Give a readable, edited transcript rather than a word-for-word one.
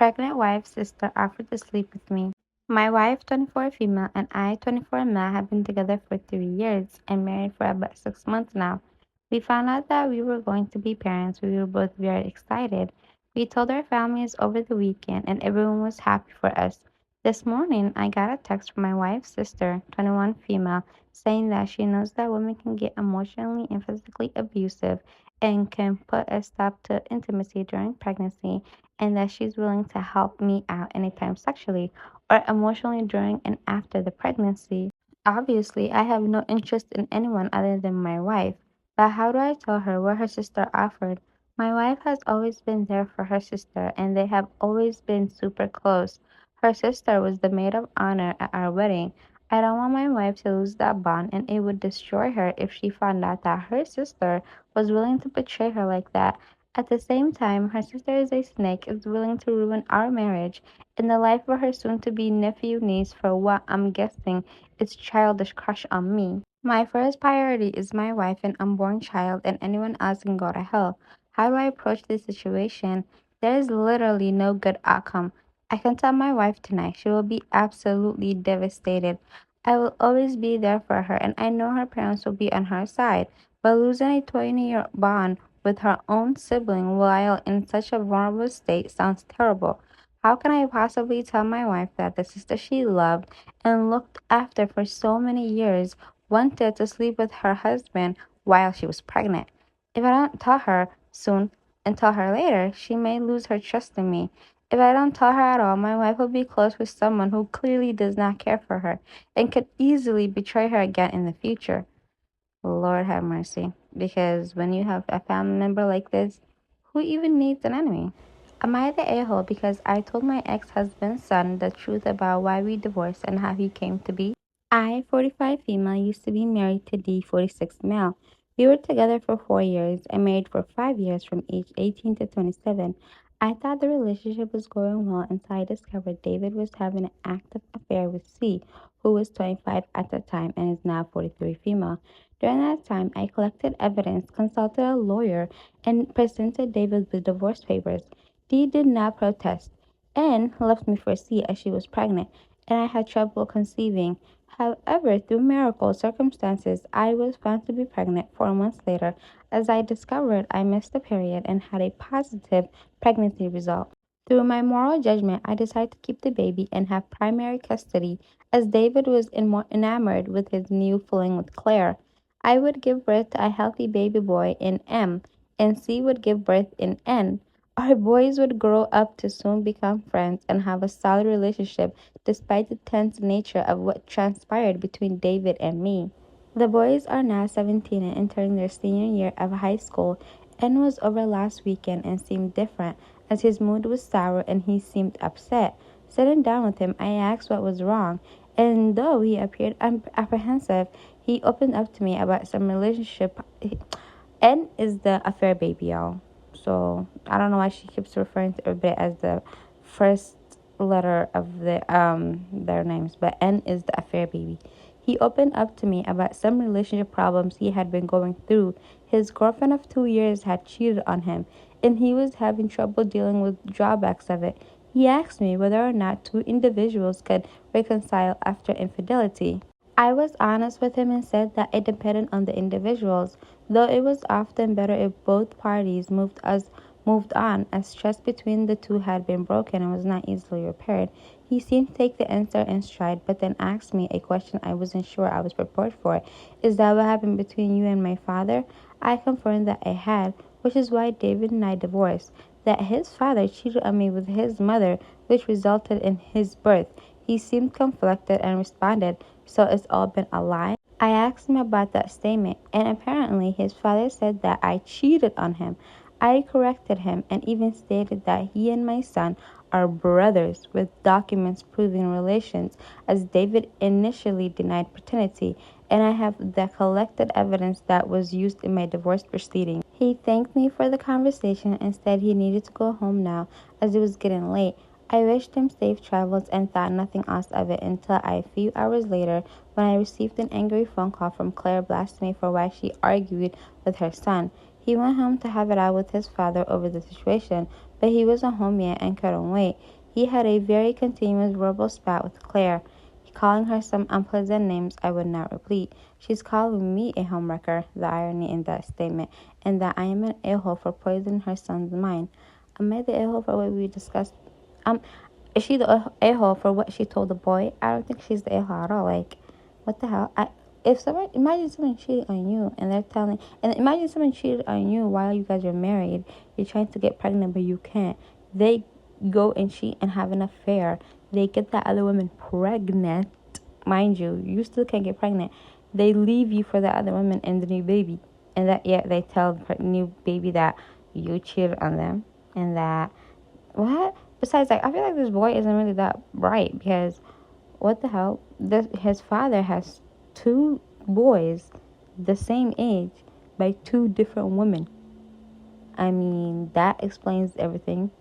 Pregnant wife's sister offered to sleep with me. My wife, 24 female, and I, 24 male, have been together for 3 years and married for about 6 months now. We found out that we were going to be parents. We were both very excited. We told our families over the weekend, and everyone was happy for us. This morning, I got a text from my wife's sister, 21 female, saying that she knows that women can get emotionally and physically abusive and can put a stop to intimacy during pregnancy, and that she's willing to help me out anytime sexually or emotionally during and after the pregnancy. Obviously, I have no interest in anyone other than my wife, but how do I tell her what her sister offered? My wife has always been there for her sister, and they have always been super close. Her sister was the maid of honor at our wedding. I don't want my wife to lose that bond, and it would destroy her if she found out that her sister was willing to betray her like that. At the same time, her sister is a snake, is willing to ruin our marriage and the life of her soon to be nephew niece for what I'm guessing is childish crush on me. My first priority is my wife and unborn child, and anyone else can go to hell. How do I approach this situation? There is literally no good outcome. I can tell my wife tonight. She will be absolutely devastated. I will always be there for her, and I know her parents will be on her side. But losing a 20-year bond with her own sibling while in such a vulnerable state sounds terrible. How can I possibly tell my wife that the sister she loved and looked after for so many years wanted to sleep with her husband while she was pregnant? If I don't tell her soon and tell her later, she may lose her trust in me. If I don't tell her at all, my wife will be close with someone who clearly does not care for her and could easily betray her again in the future. Lord have mercy. Because when you have a family member like this, who even needs an enemy? Am I the a-hole because I told my ex-husband's son the truth about why we divorced and how he came to be? I, 45 female, used to be married to D, 46 male. We were together for 4 years and married for 5 years from age 18 to 27. I thought the relationship was going well until I discovered David was having an active affair with C, who was 25 at the time and is now 43 female. During that time, I collected evidence, consulted a lawyer, and presented David with divorce papers. D did not protest and left me for C as she was pregnant, and I had trouble conceiving. However, through miracle circumstances, I was found to be pregnant 4 months later, as I discovered I missed a period and had a positive pregnancy result. Through my moral judgment, I decided to keep the baby and have primary custody, as David was enamored with his new fling with Claire. I would give birth to a healthy baby boy in M, and C would give birth in N. Our boys would grow up to soon become friends and have a solid relationship despite the tense nature of what transpired between David and me. The boys are now 17 and entering their senior year of high school. N was over last weekend and seemed different, as his mood was sour and he seemed upset. Sitting down with him, I asked what was wrong, and though he appeared apprehensive, he opened up to me about some relationship. N is the affair baby, y'all. So I don't know why she keeps referring to everybody as the first letter of their names, but N is the affair baby. He opened up to me about some relationship problems he had been going through. His girlfriend of 2 years had cheated on him, and he was having trouble dealing with drawbacks of it. He asked me whether or not two individuals could reconcile after infidelity. I was honest with him and said that it depended on the individuals, though it was often better if both parties moved on, as trust between the two had been broken and was not easily repaired. He seemed to take the answer in stride, but then asked me a question I wasn't sure I was prepared for. Is that what happened between you and my father? I confirmed that I had, which is why David and I divorced. That his father cheated on me with his mother, which resulted in his birth. He seemed conflicted and responded, so it's all been a lie? I asked him about that statement, and apparently his father said that I cheated on him. I corrected him and even stated that he and my son are brothers with documents proving relations, as David initially denied paternity, and I have the collected evidence that was used in my divorce proceedings. He thanked me for the conversation and said he needed to go home now as it was getting late. I wished him safe travels and thought nothing else of it until a few hours later when I received an angry phone call from Claire blasting me for why she argued with her son. He went home to have it out with his father over the situation, but he wasn't home yet and couldn't wait. He had a very continuous verbal spat with Claire, calling her some unpleasant names I would not repeat. She's calling me a homewrecker, the irony in that statement, and that I am an a-hole for poisoning her son's mind. Am I the a-hole for what we discussed? Um, is she the a-hole for what she told the boy? I don't think she's the a-hole at all. Like, what the hell? If someone, imagine someone cheating on you and they're telling, and imagine someone cheated on you while you guys are married. You're trying to get pregnant, but you can't. They go and cheat and have an affair. They get that other woman pregnant. Mind you, you still can't get pregnant. They leave you for the other woman and the new baby. And that, yeah, they tell the new baby that you cheated on them. And that, what? Besides, like, I feel like this boy isn't really that bright because what the hell? His father has two boys the same age by two different women. I mean, that explains everything.